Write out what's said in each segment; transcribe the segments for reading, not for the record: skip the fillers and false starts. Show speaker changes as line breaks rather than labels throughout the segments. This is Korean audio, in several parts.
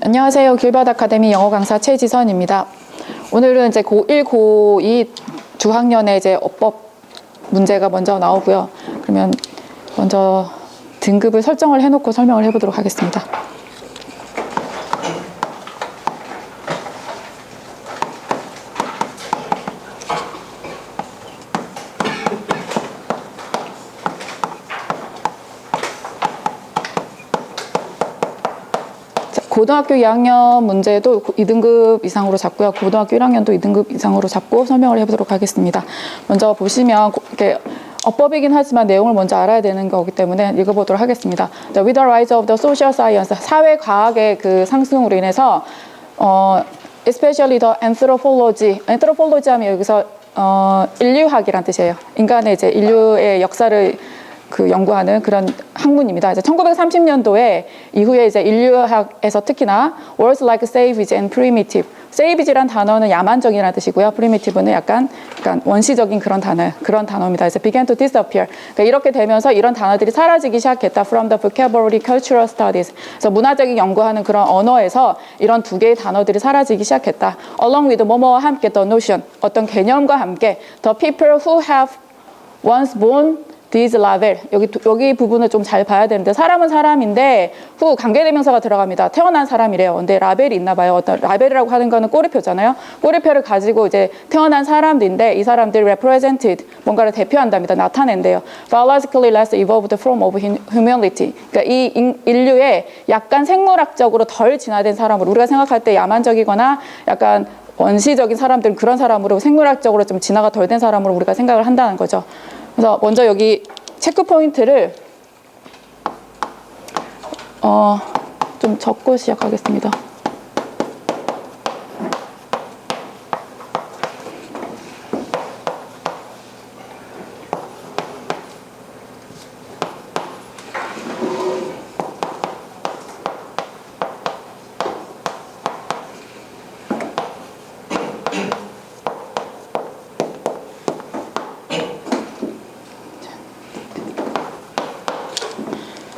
안녕하세요. 길밭 아카데미 영어 강사 최지선입니다. 오늘은 이제 고1, 고2 두 학년의 이제 어법 문제가 먼저 나오고요. 그러면 먼저 등급을 설정을 해놓고 설명을 해보도록 하겠습니다. 고등학교 2학년 문제도 2등급 이상으로 잡고요. 고등학교 1학년도 2등급 이상으로 잡고 설명을 해보도록 하겠습니다. 먼저 보시면 이렇게 어법이긴 하지만 내용을 먼저 알아야 되는 거기 때문에 읽어보도록 하겠습니다. With the rise of the social science, 사회과학의 그 상승으로 인해서 especially the anthropology 하면 여기서 인류학이란 뜻이에요. 인간의 이제 인류의 역사를 연구하는 그런 학문입니다. 이제 1930년도에 이후에 이제 인류학에서 특히나 words like savage and primitive. savage란 단어는 야만적이라는 뜻이고요. primitive는 약간 원시적인 그런 단어입니다. 이제 began to disappear. 그러니까 이렇게 되면서 이런 단어들이 사라지기 시작했다. From the vocabulary cultural studies. 그래서 문화적인 연구하는 그런 언어에서 이런 두 개의 단어들이 사라지기 시작했다. Along with 뭐뭐와 함께 the notion. 어떤 개념과 함께 the people who have once born these larvae. 여기 부분을 좀 잘 봐야 되는데 사람은 사람인데 후 관계대명사가 들어갑니다. 태어난 사람이래요. 근데 라벨이 있나 봐요. 어떤 라벨이라고 하는 거는 꼬리표잖아요. 꼬리표를 가지고 이제 태어난 사람들인데 이 사람들이 represented 뭔가를 대표한답니다. 나타낸대요. biologically less evolved form of humanity. 그러니까 이 인류의 약간 생물학적으로 덜 진화된 사람으로 우리가 생각할 때 야만적이거나 약간 원시적인 사람들은 그런 사람으로 생물학적으로 좀 진화가 덜 된 사람으로 우리가 생각을 한다는 거죠. 그래서 먼저 여기 체크 포인트를 좀 적고 시작하겠습니다.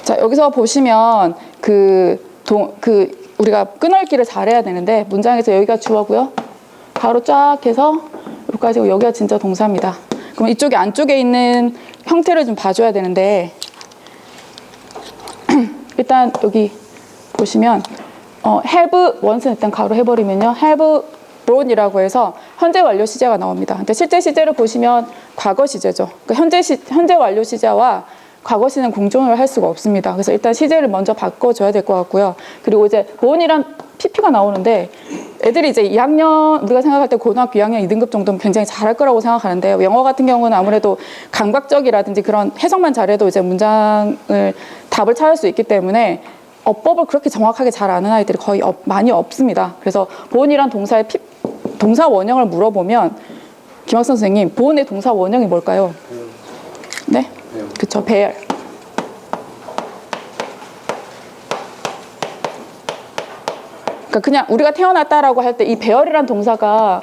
자, 여기서 보시면 우리가 끊어읽기를 잘해야 되는데 문장에서 여기가 주어고요. 바로 쫙 해서 여기까지 여기가 진짜 동사입니다. 그럼 이쪽에 안쪽에 있는 형태를 좀 봐줘야 되는데 일단 여기 보시면 have once는 일단 가로 해버리면요. have brought이라고 해서 현재 완료 시제가 나옵니다. 근데 실제 시제를 보시면 과거 시제죠. 그러니까 현재 완료 시제와 과거 시는 공존을 할 수가 없습니다. 그래서 일단 시제를 먼저 바꿔줘야 될 것 같고요. 그리고 이제 보온이란 PP가 나오는데 애들이 이제 2학년 우리가 생각할 때 고등학교 2학년 2등급 정도면 굉장히 잘할 거라고 생각하는데 영어 같은 경우는 아무래도 감각적이라든지 그런 해석만 잘해도 이제 문장을 답을 찾을 수 있기 때문에 어법을 그렇게 정확하게 잘 아는 아이들이 거의 많이 없습니다. 그래서 보온이란 동사의 동사 원형을 물어보면 김학선 선생님 보온의 동사 원형이 뭘까요? 네? 그쵸, bear. 그러니까 그냥 우리가 태어났다라고 할 때 이 bear이란 동사가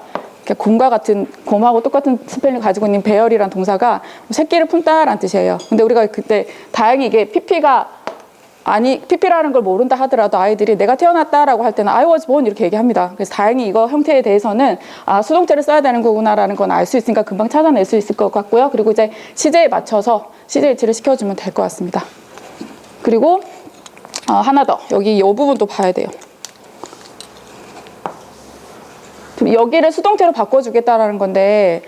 곰과 같은 곰하고 똑같은 스펠링을 가지고 있는 bear이란 동사가 새끼를 품다라는 뜻이에요. 근데 우리가 그때 다행히 이게 PP라는 걸 모른다 하더라도 아이들이 내가 태어났다라고 할 때는 I was born 이렇게 얘기합니다. 그래서 다행히 이거 형태에 대해서는 수동태를 써야 되는 거구나라는 건 알 수 있으니까 금방 찾아낼 수 있을 것 같고요. 그리고 이제 시제에 맞춰서 시제 일치를 시켜주면 될 것 같습니다. 그리고 하나 더 여기 이 부분도 봐야 돼요. 여기를 수동태로 바꿔주겠다라는 건데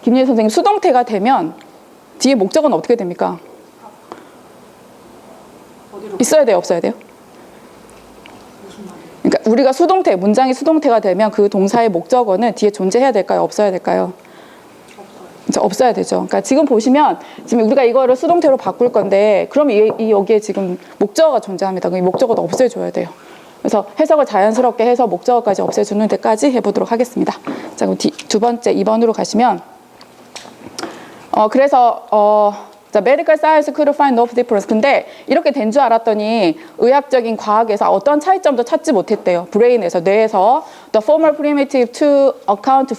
김예희 선생님 수동태가 되면 뒤에 목적은 어떻게 됩니까? 있어야 돼요, 없어야 돼요? 그러니까 우리가 문장이 수동태가 되면 그 동사의 목적어는 뒤에 존재해야 될까요, 없어야 될까요? 없어야 되죠. 그러니까 지금 보시면 지금 우리가 이거를 수동태로 바꿀 건데 그럼 여기에 지금 목적어가 존재합니다. 이 목적어도 없애줘야 돼요. 그래서 해석을 자연스럽게 해서 목적어까지 없애주는 데까지 해보도록 하겠습니다. 자, 그럼 두 번째 2번으로 가시면 그래서 자, medical science could find no difference. 근데 이렇게 된 줄 알았더니 의학적인 과학에서 어떤 차이점도 찾지 못했대요. 브레인에서, 뇌에서. The former primitive to account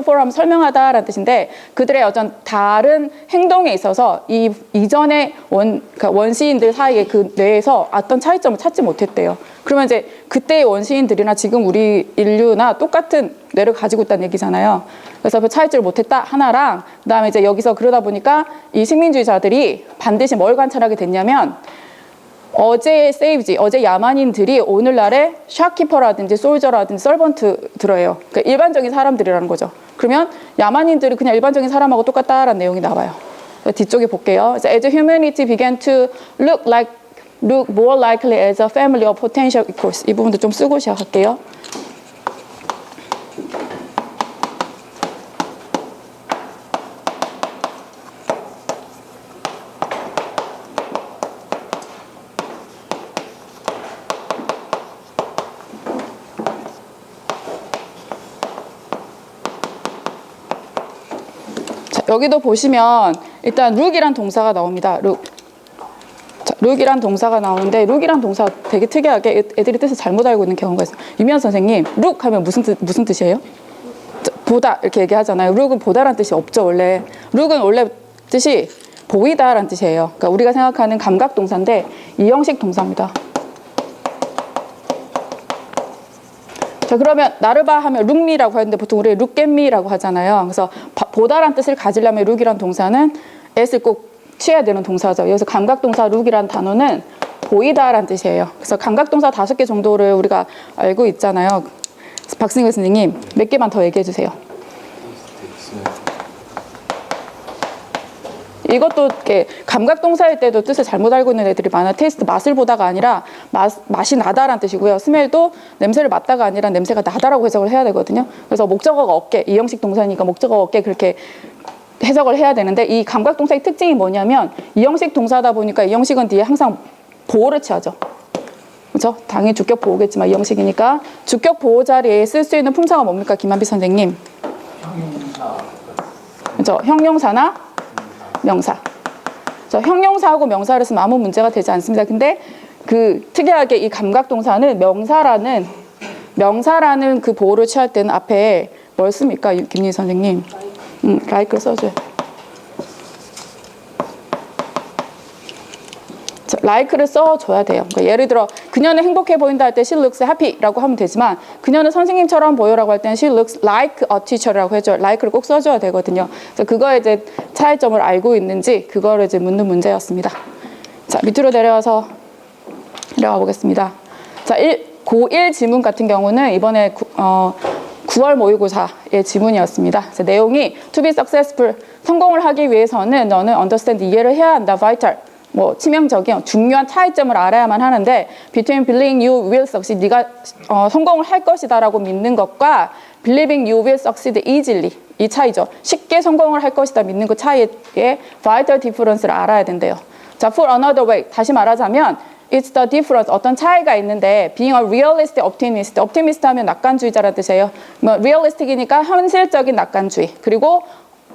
for 하면 설명하다라는 뜻인데 그들의 어떤 다른 행동에 있어서 이 이전의 그러니까 원시인들 사이에 그 뇌에서 어떤 차이점을 찾지 못했대요. 그러면 이제 그때의 원시인들이나 지금 우리 인류나 똑같은 뇌를 가지고 있다는 얘기잖아요. 그래서 그 차이점을 못했다 하나랑 그다음에 이제 여기서 그러다 보니까 이 식민주의자들이 반드시 뭘 관찰하게 됐냐면 어제 야만인들이 오늘날의 샤키퍼라든지 솔저라든지 서번트 들어요. 그러니까 일반적인 사람들이라는 거죠. 그러면 야만인들이 그냥 일반적인 사람하고 똑같다라는 내용이 나와요. 뒤쪽에 볼게요. As humanity began to look more likely as a family of potential equals. 이 부분도 좀 쓰고 시작할게요. 자, 여기도 보시면 일단 look이란 동사가 나옵니다. 룩이란 동사가 나오는데 룩이란 동사 되게 특이하게 애들이 뜻을 잘못 알고 있는 경우가 있어요. 유미연 선생님, 룩 하면 무슨 뜻이에요? 보다 이렇게 얘기하잖아요. 룩은 보다란 뜻이 없죠, 원래. 룩은 원래 뜻이 보이다란 뜻이에요. 그러니까 우리가 생각하는 감각 동사인데 이형식 동사입니다. 자, 그러면 나를 봐 하면 룩미라고 하는데 보통 우리 룩겟미라고 하잖아요. 그래서 보다란 뜻을 가지려면 룩이란 동사는 s를 꼭 취해야 되는 동사죠. 여기서 감각동사 룩이란 단어는 보이다란 뜻이에요. 그래서 감각동사 5개 정도를 우리가 알고 있잖아요. 박승일 선생님 몇 개만 더 얘기해 주세요. 이것도 이렇게 감각동사일 때도 뜻을 잘못 알고 있는 애들이 많아요. 테이스트 맛을 보다가 아니라 맛이 나다란 뜻이고요. 스멜도 냄새를 맡다가 아니라 냄새가 나다라고 해석을 해야 되거든요. 그래서 목적어가 없게, 이형식 동사니까 목적어가 없게 그렇게 해석을 해야 되는데 이 감각동사의 특징이 뭐냐면 이형식 동사다 보니까 이형식은 뒤에 항상 보호를 취하죠. 그렇죠? 당연히 주격 보호겠지만 이형식이니까 주격 보호 자리에 쓸 수 있는 품사가 뭡니까? 김한비 선생님.
형용사.
그렇죠? 형용사나 명사. 그렇죠? 형용사하고 명사를 쓰면 아무 문제가 되지 않습니다. 근데 그 특이하게 이 감각동사는 명사라는 그 보호를 취할 때는 앞에 뭘 씁니까? 김리 선생님. like를 써줘요. like를 써줘야 돼요. 그러니까 예를 들어 그녀는 행복해 보인다 할 때 she looks happy라고 하면 되지만 그녀는 선생님처럼 보여라고 할 때는 she looks like a teacher라고 해줘요. like를 꼭 써줘야 되거든요. 그래서 그거에 이제 차이점을 알고 있는지 그거를 이제 묻는 문제였습니다. 자, 밑으로 내려가 보겠습니다. 자, 고1 지문 같은 경우는 이번에 9월 모의고사의 지문이었습니다. 그래서 내용이 to be successful, 성공을 하기 위해서는 너는 understand, 이해를 해야 한다. vital, 치명적인 중요한 차이점을 알아야만 하는데 between believing you will succeed, 네가 성공을 할 것이다라고 믿는 것과 believing you will succeed easily, 이 차이죠. 쉽게 성공을 할 것이다 믿는 그 차이의 vital difference를 알아야 된대요. 자, for another way, 다시 말하자면 it's the difference, 어떤 차이가 있는데 being a realistic optimist, optimist 하면 낙관주의자라는 뜻이에요. realistic이니까 현실적인 낙관주의, 그리고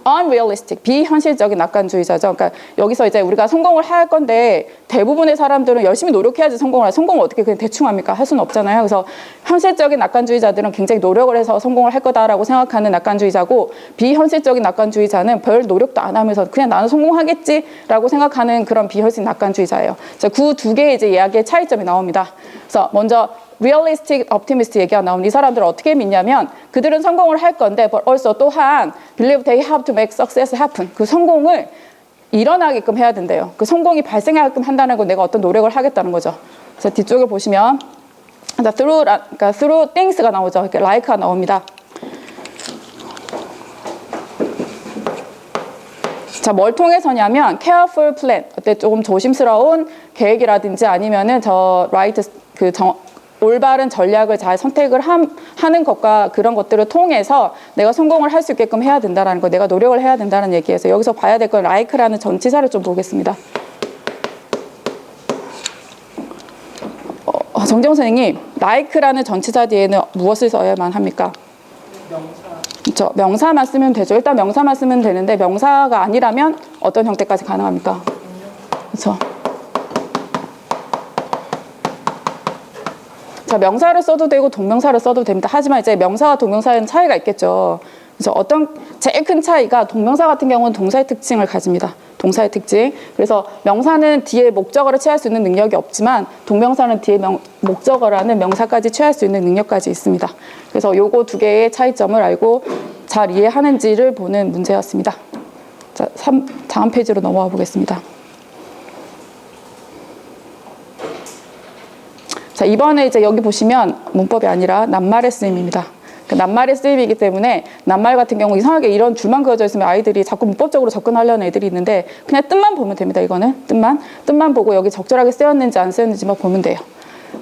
unrealistic, 비현실적인 낙관주의자죠. 그러니까 여기서 이제 우리가 성공을 할 건데 대부분의 사람들은 열심히 노력해야지 성공을 해요. 성공을 어떻게 그냥 대충 합니까? 할 수는 없잖아요. 그래서 현실적인 낙관주의자들은 굉장히 노력을 해서 성공을 할 거다라고 생각하는 낙관주의자고 비현실적인 낙관주의자는 별 노력도 안 하면서 그냥 나는 성공하겠지라고 생각하는 그런 비현실 낙관주의자예요. 그 두 개의 이제 이야기의 차이점이 나옵니다. 그래서 먼저 realistic optimist 얘기가 나오는 이 사람들을 어떻게 믿냐면 그들은 성공을 할 건데 but also 또한 believe they have to make success happen, 그 성공을 일어나게끔 해야 된대요. 그 성공이 발생하게끔 한다는 건 내가 어떤 노력을 하겠다는 거죠. 그래서 뒤쪽을 보시면 through things가 나오죠. 이렇게 like가 나옵니다. 자, 뭘 통해서냐면 careful plan, 어때 조금 조심스러운 계획이라든지 아니면은 올바른 전략을 잘 선택을 하는 것과 그런 것들을 통해서 내가 성공을 할 수 있게끔 해야 된다는 거, 내가 노력을 해야 된다는 얘기에서 여기서 봐야 될 건 like라는 전치사를 좀 보겠습니다. 정재훈 선생님, like라는 전치사 뒤에는 무엇을 써야만 합니까?
명사.
그렇죠. 명사만 쓰면 되죠. 일단 명사만 쓰면 되는데 명사가 아니라면 어떤 형태까지 가능합니까? 그렇죠. 자, 명사를 써도 되고 동명사를 써도 됩니다. 하지만 이제 명사와 동명사에는 차이가 있겠죠. 그래서 제일 큰 차이가 동명사 같은 경우는 동사의 특징을 가집니다. 동사의 특징. 그래서 명사는 뒤에 목적어를 취할 수 있는 능력이 없지만 동명사는 뒤에 목적어라는 명사까지 취할 수 있는 능력까지 있습니다. 그래서 요거 두 개의 차이점을 알고 잘 이해하는지를 보는 문제였습니다. 자, 다음 페이지로 넘어가 보겠습니다. 자, 이번에 이제 여기 보시면 문법이 아니라 낱말의 쓰임입니다. 낱말의 쓰임이기 때문에 낱말 같은 경우 이상하게 이런 줄만 그어져 있으면 아이들이 자꾸 문법적으로 접근하려는 애들이 있는데 그냥 뜻만 보면 됩니다. 이거는 뜻만 보고 여기 적절하게 쓰였는지 안 쓰였는지만 보면 돼요.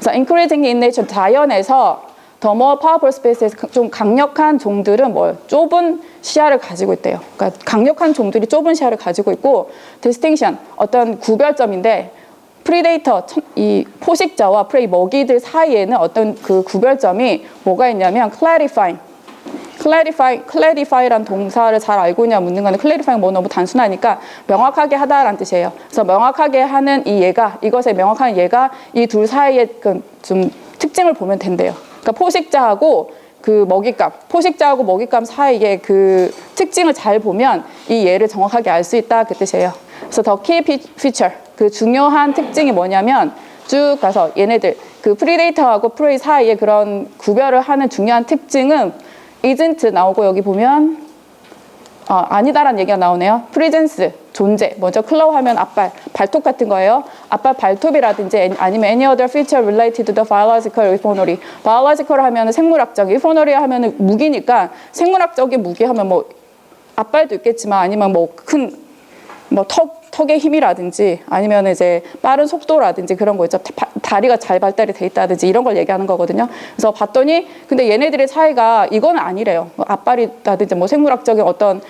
자, increasing in nature, 자연에서 the more powerful spaces, 좀 강력한 종들은 좁은 시야를 가지고 있대요. 그러니까 강력한 종들이 좁은 시야를 가지고 있고 distinction, 어떤 구별점인데 프리데이터, 이 포식자와 프레이, 먹이들 사이에는 어떤 그 구별점이 뭐가 있냐면 clarify란 동사를 잘 알고 있냐 묻는 건데 clarifying 뭐 너무 단순하니까 명확하게 하다라는 뜻이에요. 그래서 명확하게 하는 이것의 명확한 예가 이 둘 사이의 좀 특징을 보면 된대요. 그러니까 포식자하고 그 포식자하고 먹잇감 사이의 그 특징을 잘 보면 이 예를 정확하게 알 수 있다 그 뜻이에요. 그래서 the key feature, 그 중요한 특징이 뭐냐면 쭉 가서 얘네들 그 프리데이터하고 프레이 사이의 그런 구별을 하는 중요한 특징은 isn't 나오고 여기 보면 아니다라는 얘기가 나오네요. presence, 존재. 먼저 클로우 하면 앞발, 발톱 같은 거예요. 앞발 발톱이라든지 아니면 any other feature related to the biological euphonory. biological 하면 생물학적, euphonory 하면 무기니까 생물학적인 무기 하면 앞발도 있겠지만 아니면 턱의 힘이라든지 아니면 이제 빠른 속도라든지 그런 거 있죠. 다리가 잘 발달이 돼 있다든지 이런 걸 얘기하는 거거든요. 그래서 봤더니 근데 얘네들의 차이가 이건 아니래요. 앞발이라든지 생물학적인 어떤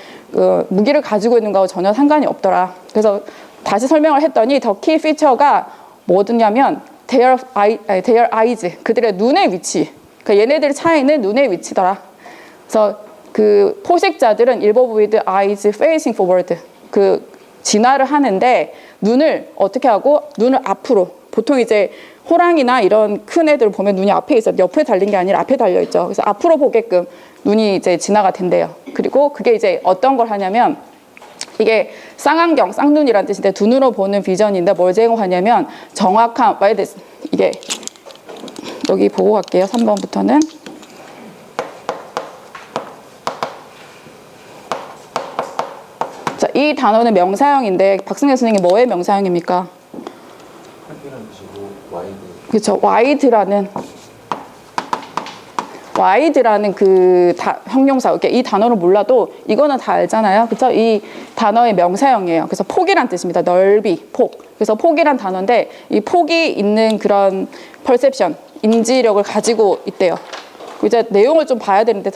무기를 가지고 있는 거하고 전혀 상관이 없더라. 그래서 다시 설명을 했더니 더 키 피처가 뭐냐면 their eyes, 그들의 눈의 위치. 그러니까 얘네들의 차이는 눈의 위치더라. 그래서 그 포식자들은 일부 with eyes facing forward. 진화를 하는데 눈을 어떻게 하고 눈을 앞으로 보통 이제 호랑이나 이런 큰 애들 보면 눈이 앞에 있어요. 옆에 달린 게 아니라 앞에 달려 있죠. 그래서 앞으로 보게끔 눈이 이제 진화가 된대요. 그리고 그게 이제 어떤 걸 하냐면 이게 쌍안경, 쌍눈이라는 뜻인데 두 눈으로 보는 비전인데 뭘 제공하냐면 정확한 이게 여기 보고 갈게요. 3번부터는 자, 이 단어는 명사형인데 박승현 선생님이 뭐의 명사형입니까?
크기라는 뜻이고 와이드.
그렇죠. 와이드라는 그 형용사. 이 단어를 몰라도 이거는 다 알잖아요. 그렇죠? 이 단어의 명사형이에요. 그래서 폭이란 뜻입니다. 넓이, 폭. 그래서 폭이란 단어인데 이 폭이 있는 그런 perception, 인지력을 가지고 있대요. 이제 내용을 좀 봐야 되는데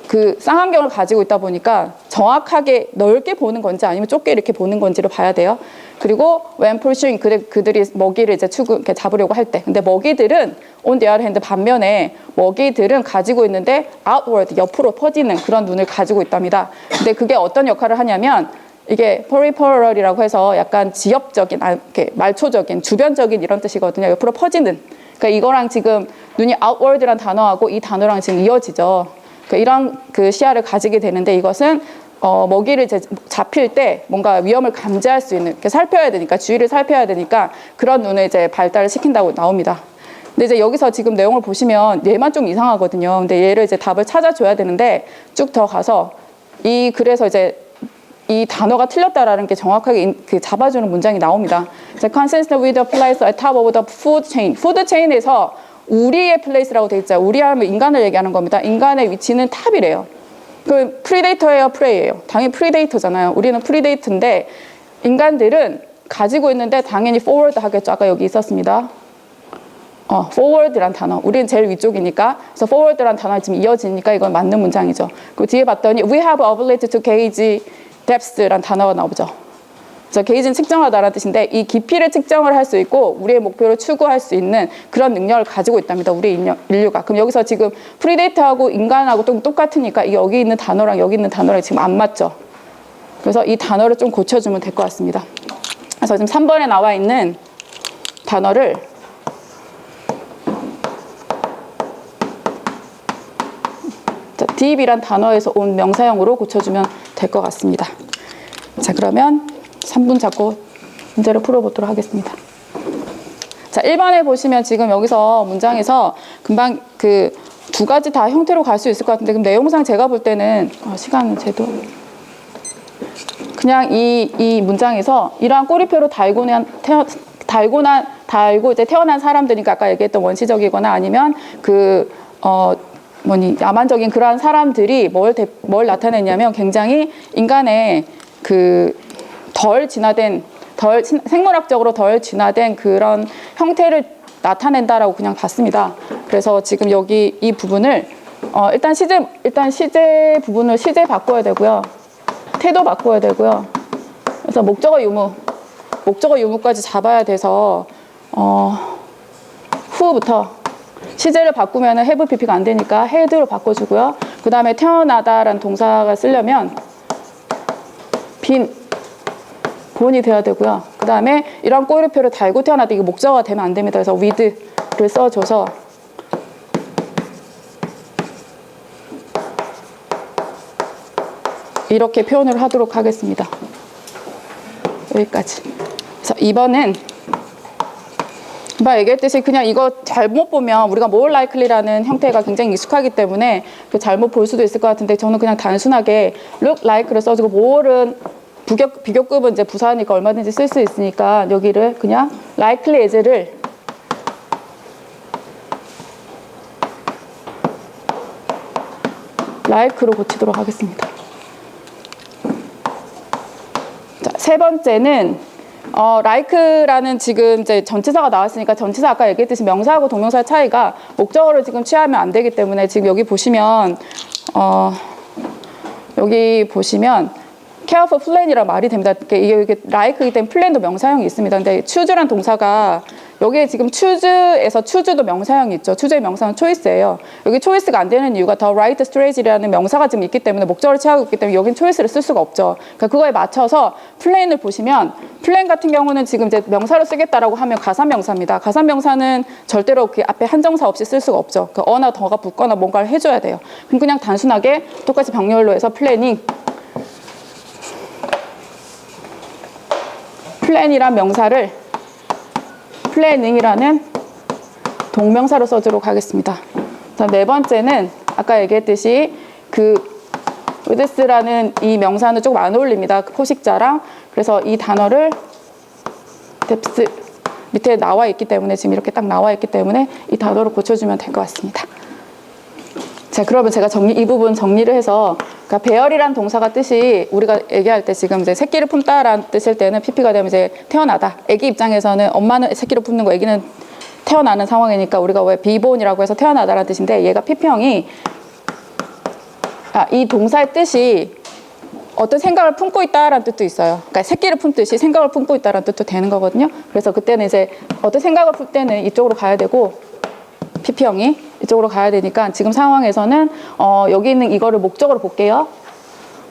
그 쌍안경을 가지고 있다 보니까 정확하게 넓게 보는 건지 아니면 좁게 이렇게 보는 건지를 봐야 돼요. 그리고 when pursuing, 그들이 먹이를 이제 이렇게 잡으려고 할 때. 근데 먹이들은 on the other hand, 반면에 먹이들은 가지고 있는데 outward, 옆으로 퍼지는 그런 눈을 가지고 있답니다. 근데 그게 어떤 역할을 하냐면 이게 peripheral이라고 해서 약간 지역적인, 이렇게 말초적인, 주변적인 이런 뜻이거든요. 옆으로 퍼지는. 그러니까 이거랑 지금 눈이 outward란 단어하고 이 단어랑 지금 이어지죠. 이런 그 시야를 가지게 되는데 이것은 먹이를 이제 잡힐 때 뭔가 위험을 감지할 수 있는, 살펴야 되니까, 주위를 살펴야 되니까 그런 눈을 이제 발달을 시킨다고 나옵니다. 근데 이제 여기서 지금 내용을 보시면 얘만 좀 이상하거든요. 근데 얘를 이제 답을 찾아줘야 되는데 쭉 더 가서 그래서 이제 이 단어가 틀렸다라는 게 정확하게 잡아주는 문장이 나옵니다. consistent with the place at top of the food chain. food chain에서 우리의 플레이스라고 되어 있죠. 우리 하면 인간을 얘기하는 겁니다. 인간의 위치는 탑이래요. 그 프리데이터예요, 프레이예요? 당연히 프리데이터잖아요. 우리는 프리데이터인데 인간들은 가지고 있는데 당연히 forward 하겠죠. 아까 여기 있었습니다. forward란 단어. 우리는 제일 위쪽이니까. 그래서 forward란 단어가 지금 이어지니까 이건 맞는 문장이죠. 그리고 뒤에 봤더니 we have ability to gauge depth란 단어가 나오죠. 그래서 게이지는 측정하다라는 뜻인데 이 깊이를 측정을 할 수 있고 우리의 목표를 추구할 수 있는 그런 능력을 가지고 있답니다. 우리 인류가. 그럼 여기서 지금 프리데이터하고 인간하고 똑같으니까 여기 있는 단어랑 여기 있는 단어랑 지금 안 맞죠. 그래서 이 단어를 좀 고쳐주면 될 것 같습니다. 그래서 지금 3번에 나와 있는 단어를 deep이란 단어에서 온 명사형으로 고쳐주면 될 것 같습니다. 자, 그러면 3분 잡고 문제를 풀어보도록 하겠습니다. 자, 1번에 보시면 지금 여기서 문장에서 금방 그 두 가지 다 형태로 갈 수 있을 것 같은데, 그럼 내용상 제가 볼 때는 시간 제도 그냥 이 문장에서 이러한 꼬리표로 달고 이제 태어난 사람들이니까 아까 얘기했던 원시적이거나 아니면 야만적인 그러한 사람들이 뭘 나타내냐면 굉장히 인간의 생물학적으로 덜 진화된 그런 형태를 나타낸다라고 그냥 봤습니다. 그래서 지금 여기 이 부분을 일단 시제 부분을 시제 바꿔야 되고요. 태도 바꿔야 되고요. 그래서 목적어 유무까지 잡아야 돼서 후부터 시제를 바꾸면 have pp가 안 되니까 had로 바꿔주고요. 그 다음에 태어나다라는 동사가 쓰려면 본이 돼야 되고요. 그 다음에 이런 꼬리표를 달고 태어나다, 이게 목적어가 되면 안 됩니다. 그래서 with를 써줘서 이렇게 표현을 하도록 하겠습니다. 여기까지. 그래서 2번은 얘기했듯이 그냥 이거 잘못 보면 우리가 more likely라는 형태가 굉장히 익숙하기 때문에 잘못 볼 수도 있을 것 같은데, 저는 그냥 단순하게 look like를 써주고 more는 비교급은 이제 부사니까 얼마든지 쓸 수 있으니까 여기를 그냥 likely as를 like로 고치도록 하겠습니다. 자, 세 번째는 like라는 지금 이제 전치사가 나왔으니까, 전치사 아까 얘기했듯이 명사하고 동명사의 차이가 목적어를 지금 취하면 안 되기 때문에 지금 여기 보시면 care for plan이라는 말이 됩니다. 이게 like이기 때문에 plan도 명사형이 있습니다. 근데 choose란 동사가 여기에 지금 choose도 명사형이 있죠. choose의 명사형은 choice예요. 여기 choice가 안 되는 이유가 the right strategy라는 명사가 지금 있기 때문에, 목적어를 취하고 있기 때문에 여긴 choice를 쓸 수가 없죠. 그러니까 그거에 맞춰서 plan을 보시면, plan 같은 경우는 지금 이제 명사로 쓰겠다라고 하면 가산명사입니다. 가산명사는 절대로 그 앞에 한정사 없이 쓸 수가 없죠. 그 어나 더가 붙거나 뭔가를 해줘야 돼요. 그럼 그냥 단순하게 똑같이 병렬로 해서 플랜이란 명사를 플래닝이라는 동명사로 써주도록 하겠습니다. 자, 네 번째는 아까 얘기했듯이 with라는 이 명사는 조금 안 어울립니다. 포식자랑. 그래서 이 단어를 depth 밑에 나와 있기 때문에, 지금 이렇게 딱 나와 있기 때문에 이 단어를 고쳐주면 될 것 같습니다. 자, 그러면 제가 이 부분 정리를 해서, 그러니까 배열이란 동사가 뜻이 우리가 얘기할 때 지금 이제 새끼를 품다라는 뜻일 때는 pp가 되면 이제 태어나다. 아기 입장에서는 엄마는 새끼를 품는 거, 아기는 태어나는 상황이니까 우리가 왜 beborn이라고 해서 태어나다라는 뜻인데, 얘가 pp형이 이 동사의 뜻이 어떤 생각을 품고 있다라는 뜻도 있어요. 그러니까 새끼를 품듯이 생각을 품고 있다라는 뜻도 되는 거거든요. 그래서 그때는 이제 어떤 생각을 풀 때는 이쪽으로 가야 되고, pp형이 이쪽으로 가야 되니까 지금 상황에서는 여기 있는 이거를 목적어로 볼게요.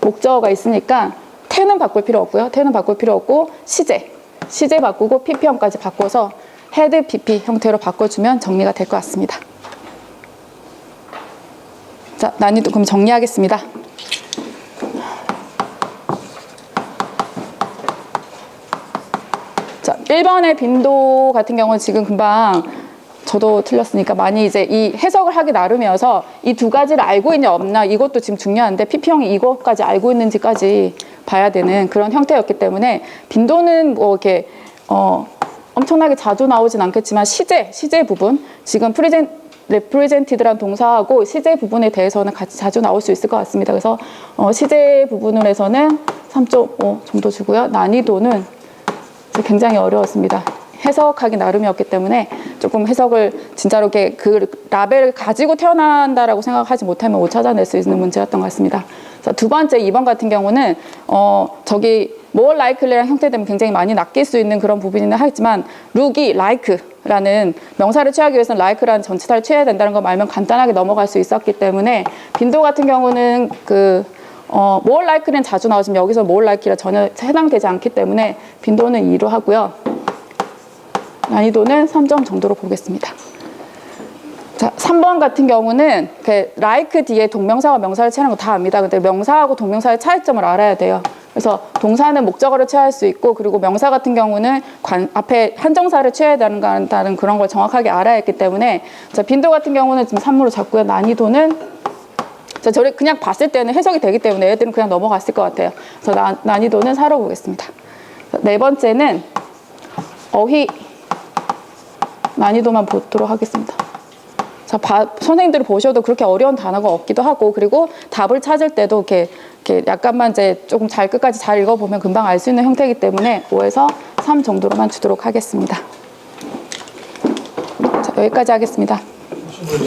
목적어가 있으니까 태는 바꿀 필요 없고요. 태는 바꿀 필요 없고 시제 바꾸고 pp형까지 바꿔서 had pp 형태로 바꿔주면 정리가 될 것 같습니다. 자, 난이도 그럼 정리하겠습니다. 자, 1번의 빈도 같은 경우는 지금 금방 저도 틀렸으니까 많이 이제 이 해석을 하기 나름이어서 이 두 가지를 알고 있냐 없나, 이것도 지금 중요한데 pp형이 이것까지 알고 있는지까지 봐야 되는 그런 형태였기 때문에, 빈도는 뭐 이렇게 엄청나게 자주 나오진 않겠지만 시제 부분, 지금 represented란 동사하고 시제 부분에 대해서는 같이 자주 나올 수 있을 것 같습니다. 그래서 시제 부분에서는 3.5 정도 주고요. 난이도는 굉장히 어려웠습니다. 해석하기 나름이었기 때문에 조금 해석을 진짜로 이렇게 그 라벨을 가지고 태어난다라고 생각하지 못하면 못 찾아낼 수 있는 문제였던 것 같습니다. 자, 두 번째 2번 같은 경우는 저기 more likely라는 형태 때문에 굉장히 많이 낚일 수 있는 그런 부분이긴 하지만, look이 like라는 명사를 취하기 위해서는 like라는 전치사를 취해야 된다는 거 알면 간단하게 넘어갈 수 있었기 때문에, 빈도 같은 경우는 more like는 자주 나오지만 여기서 more like가 전혀 해당되지 않기 때문에 빈도는 2로 하고요. 난이도는 3점 정도로 보겠습니다. 자, 3번 같은 경우는 like 뒤에 동명사와 명사를 취하는 거 다 압니다. 근데 명사하고 동명사의 차이점을 알아야 돼요. 그래서 동사는 목적어를 취할 수 있고, 그리고 명사 같은 경우는 앞에 한정사를 취해야 된다는 그런 걸 정확하게 알아야 했기 때문에, 자, 빈도 같은 경우는 지금 3으로 잡고요. 난이도는, 자, 저를 그냥 봤을 때는 해석이 되기 때문에 애들은 그냥 넘어갔을 것 같아요. 그래서 난이도는 4로 보겠습니다. 네 번째는 어휘 난이도만 보도록 하겠습니다. 자, 선생님들이 보셔도 그렇게 어려운 단어가 없기도 하고, 그리고 답을 찾을 때도 이렇게 약간만 이제 조금 잘 끝까지 잘 읽어보면 금방 알 수 있는 형태이기 때문에 5에서 3 정도로만 주도록 하겠습니다. 자, 여기까지 하겠습니다.
혹시